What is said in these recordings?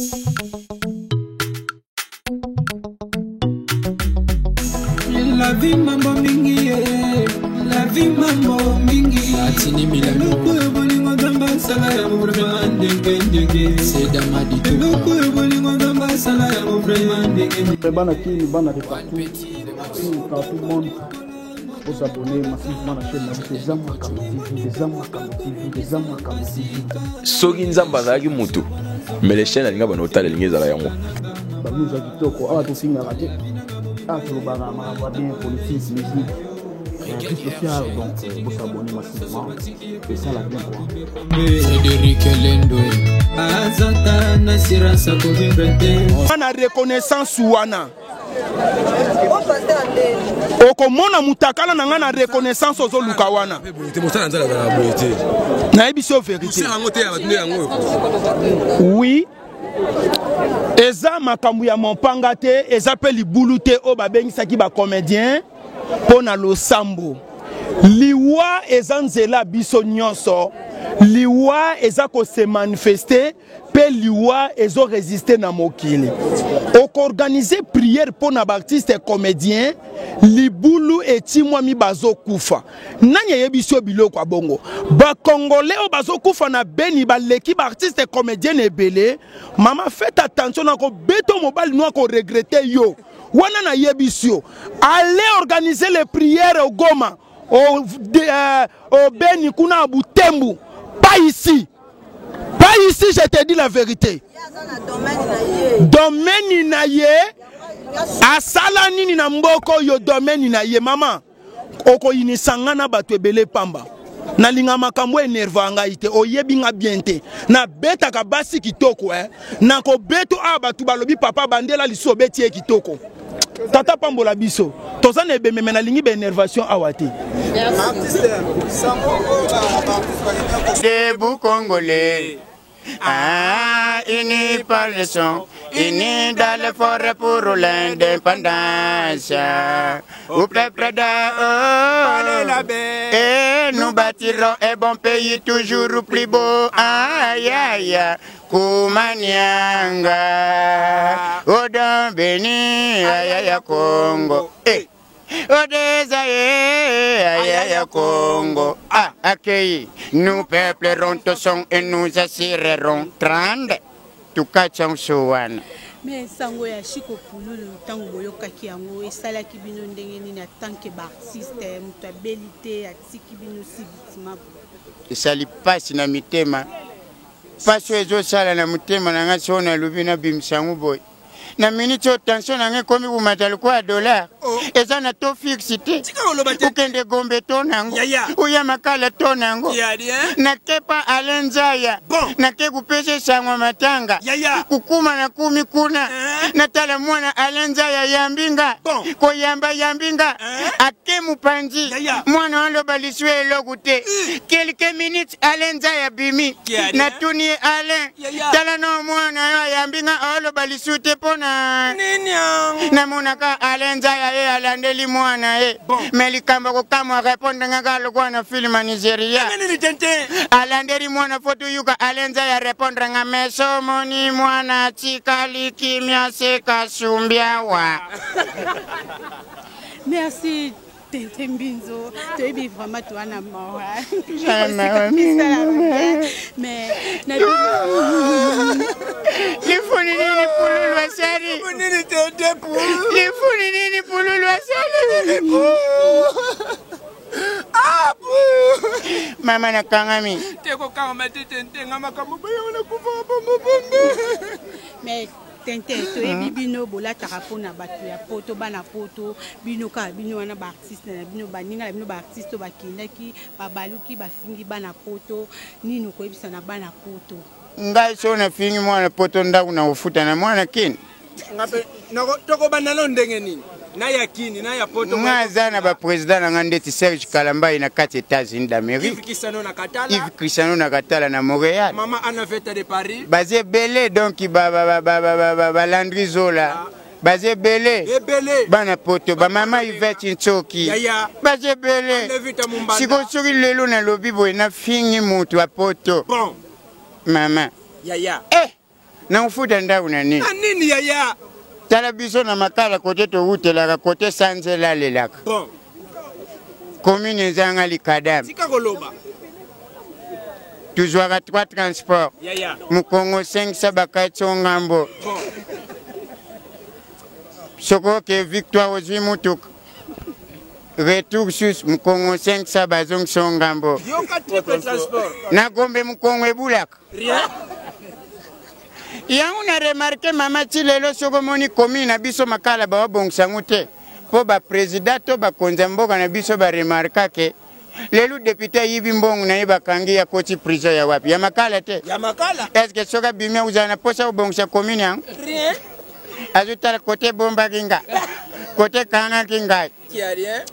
La vie mambo mingi, la vie mambo mingi. Atini milano. Loko bolingo gamba sala ya vraiment denge. C'est damadi to. Loko bolingo gamba sala ya vraiment denge. Bana kini bana de partout. Tout le monde. Vous abonnez massivement à la chaîne des Zama TV. Soki nzamba zaki mutu. Mais les chaînes alinga bana otale linga zala yango. Ba muza kitoko awa to singa raté. Ah to bana ma bien politique musique. Social, donc vous abonnez massivement. C'est ça la vie quoi. Frédéric Lendoé. Azata nasira sa ko vibrete. Ana reconnaissance wana. Okomona mutakala na ngana reconnaissance ozo lukawana. Na ebiso vérité. Oui. Eza makambu ya mompanga te, eza pe libulu te o babengisaki ba comédien pona losambo. Liwa eza nzela biso nyonso. Liwa eza ko se manifester pe liwa ezo résister na mokili. Oko organiser prière pour na artiste comédien libulu eti mwami bazo kufa. Nanya yebiso biloko kwa bongo. Ba congolais o bazo kufa na beni ba leki ba artiste comédien ebele. Mama faites attention na ko beto mobile no ko regretter yo. Wana na yebisio. Allez organiser les prières au Goma. Au Beni kuna à Butembu. Pas ici. Pas ici, je te dis la vérité. Domaine inaye. Asala nini na mboko yo domaine inaye. Maman. Oko inisangana batu ebele pamba. Na linga makambo enervanga ite. Oyebi nga biente. Na beta ka basi kitoko Na ko beto batu balobi papa bandela liso beti kitoko. Tata pambola biso. Tozane ebe mena lingi be énervation awati. Debout Congolais. Unis par le son, unis dans les forêts pour l'indépendance. Au peuple et nous bâtirons un bon pays toujours plus beau. Aïe aïe aïe. Kumanyanga, Odon Beni, Ayaya Congo, Odesaye, Ayaya Congo, accueillis, nous peuplerons ton son et nous assurerons 30, tout cas, Chouane. Mais sango ya Chiko Pululu tango boyoka kiango esala kibino ndenge nini na tanke ba artiste muto belité atiki bino sibitima. Esali passe na mitema. Paso ezo sala na mutema na nga sona lubina bimsangu boy. Na minute tension na nga komi bumatali kwa dollar. Eza na to fixité. Ukende gombe to nango. Uya makala to nango. Na kepa alenzaya. Na ke kupese sangwa matanga. Kukuma na kumi kuna. Na tala mwana alenzaya yambinga. Ko yambinga. Ake mupanzi. Mwana walo baliswe logute. Quelques minutes alenzaya bimi. Na tuni Alain. Tala no mwana yambinga alo balisute pona. Na monaka alenzaya alandeli mwana melikamba ko kama répondre nga lokwa na film Nigeria alandeli mwana foto yuka alenzaya répondre nga meso moni mwana tikali kimya seka sumbia wa. Merci Tembinzo, tu es vraiment toi na mort. Mais les funini pour le loisiri. Les funini pour le loisiri. Mama na kangami. Mais Tente, tu es bino bola tarapona batu ya poto bana poto bino ka bino wana ba artiste na bino baninga bino ba artiste ba kinaki ba baluki ba fingi bana poto nino ko ebisa na bana poto. Ngai so na fingi mwana poto ndaku na ufuta na mwana kin. Ngape nako toko banalo ndenge nini? Na ya kini na ya poto. Ngazana ba president na ngandeti Serge Kalamba ina kati États-Unis d'Amérique. Yves Cristiano na Katala na Montréal. Maman Anna Veta de Paris. Basé belé donc ba Landry Zola. Basé belé. Bana poto ba mama Yvette Nchoki. Basé belé. Siko suri lelo na lobi boy na fingi mutu a poto. Bon. Mama. Yaya. na ufuta ndau na nini? Nini yaya? Tala biso na makala kote to utelaka kote sanzela lelaka. Bon. Commune zanga likadam. Tika koloba. Tuzwaka 3 transport. Yaya. Mukongo 5 sabakatso ngambo. Bon. Soko ke victoire ozwi mutuka. Retour sus mukongo 5 sabazong songambo. Yoka triple transport. Na gombe mukongo ebulaka. Rien. Yangu na remarqué mama chilelo soko moni commune na biso makala ba bongsangu te. Po ba président to ba konza mboka na biso ba remarka ke lelu député yibi mbongo na yiba kangi ya koti prison ya wapi ya makala te. Ya makala. Est-ce que soka bimia uzana posa ubongsa commune yang? Rien. Azuta côté bomba kinga. Côté kanga kinga. Qui a rien.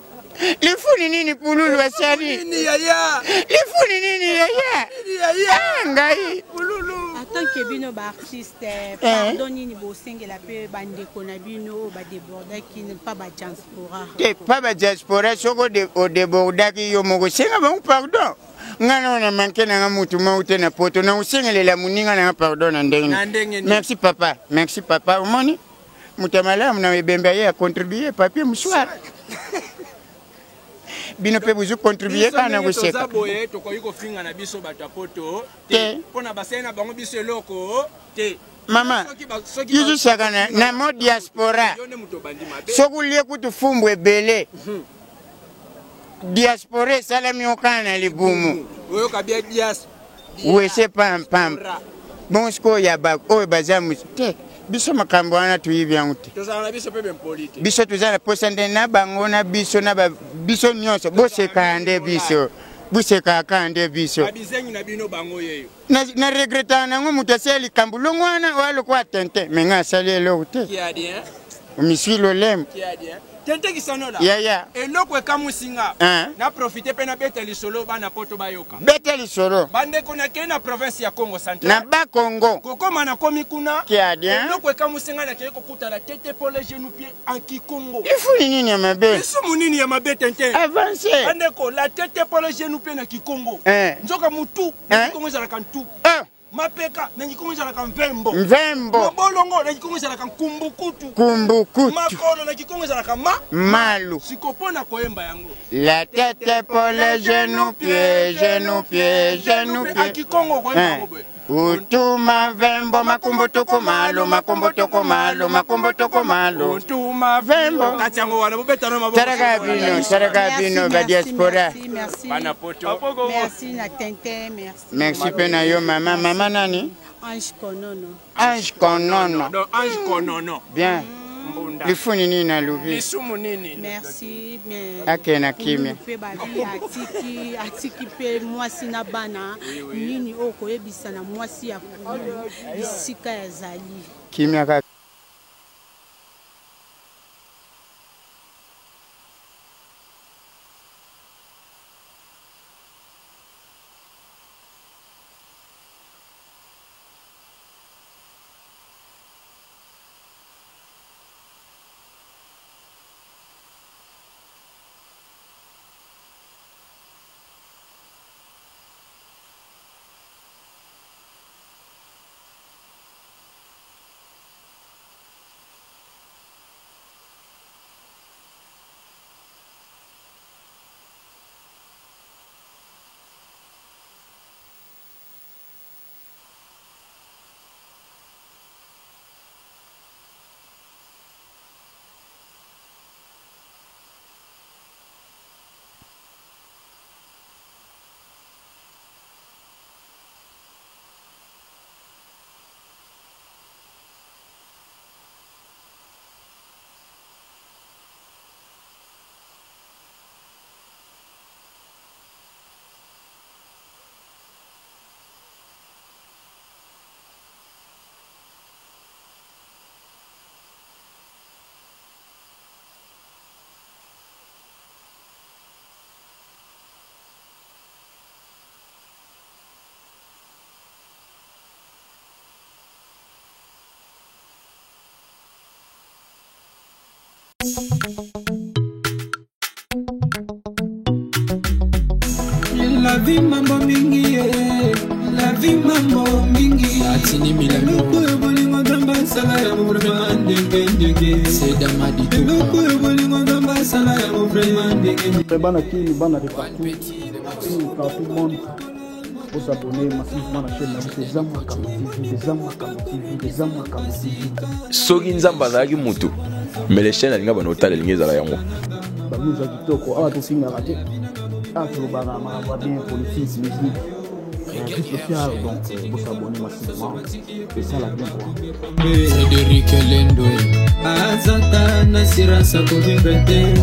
Lifuni nini pululu asari? Nini yaya? Lifuni nini yaya? Nini yaya? Ngai. Pululu. Tant que bino ba artiste pardon ni bo singela pe bande kona bino ba déborder qui ne pas ba diaspora. Pas ba diaspora soko de o déborder ki yo moko singa ba pardon. Ngana na manke na mutu maute na poto na usingele la muninga na pardon na ndenge. Merci papa. Merci papa. Umoni mutamala mna webemba ye a contribuer papier mswar. Bino pe buzu contribuer kana kuseka. Boye to ko yiko finga na biso bato poto te pona basena bango biso eloko te. Mama, yuzu sakana na mo diaspora. Sokulie kutufumbwe bele. Diaspora salami okana libumu. Oyo kabia dias. Wese pam pam. Bonsko ya ba o bazamu te. Biso makambo wana tuyibi yangu te. Tozana biso pe politique. Biso tozana posande na bango na biso na ba biso nyonso boseka ande biso. Buseka kande biso. Abizengi na bino bango yeyo. Na regreta na ngo mutaseli kambulongo wana walo kwa tente. Menga sali lo te. Qui a rien? Misilo lem. Qui a rien? Tente ki sanola. Ya. Eloko ekamusinga. Na profiter pe na bete lisolo bana poto bayoka. Bete lisolo. Bande kona ke na province ya Congo Central. Na ba Congo. Kokoma na komi kuna. Qui a rien? Eloko ekamusinga na ke kokuta la tete pour les genoux pieds en Kikongo. Ifu nini ya mabe? Isu munini ya mabe tente. Avancer. Bande ko la tete pour les genoux pieds na Kikongo. Njoka mutu. Kikongo za kantu. Mapeka na Kikongo za Mvembo. Mabolongo na Kikongo za Kumbukutu. Makolo na Kikongo za Malu. Sikopona koemba yango. La tête pour les genoux pieds, genoux pieds, genoux pieds. Kikongo koemba yango. Utuma Vembo makumbotoko malo, makumbotoko malo, makumbotoko malo. Utuma Vembo. Katiango wana bubeta no maboko. Saraka bino ba diaspora. Bana poto. Merci na tente, merci. Merci pena yo mama nani? Ange Konono. Ange Konono. Donc Ange Konono. Bien. Lifuni nini na lubi? Lisumu nini? Merci, mais akena kimia. Atiki pe mwasi na bana nini oko ebisa na mwasi ya bisika ya zali. Kimia ka La vie mambo mingi, la vie mambo mingi. Atini mila sala ya mo vraiment ndenge c'est Damadi Toko bolingo ngamba sala ya mo vraiment ndenge bana kini bana de partout monde vous abonner massivement la chaîne des Zama TV. Soki nzamba azalaki mutu mais les chaînes alinga bana otala lingi ezala yango bamuza kitoko awa tosingaka te awa tolobaka makambo ya bien politique musique vie sociale donc vous abonner massivement c'est ça la bien quoi Frédéric Lendoe azata nasira sa kovimbrete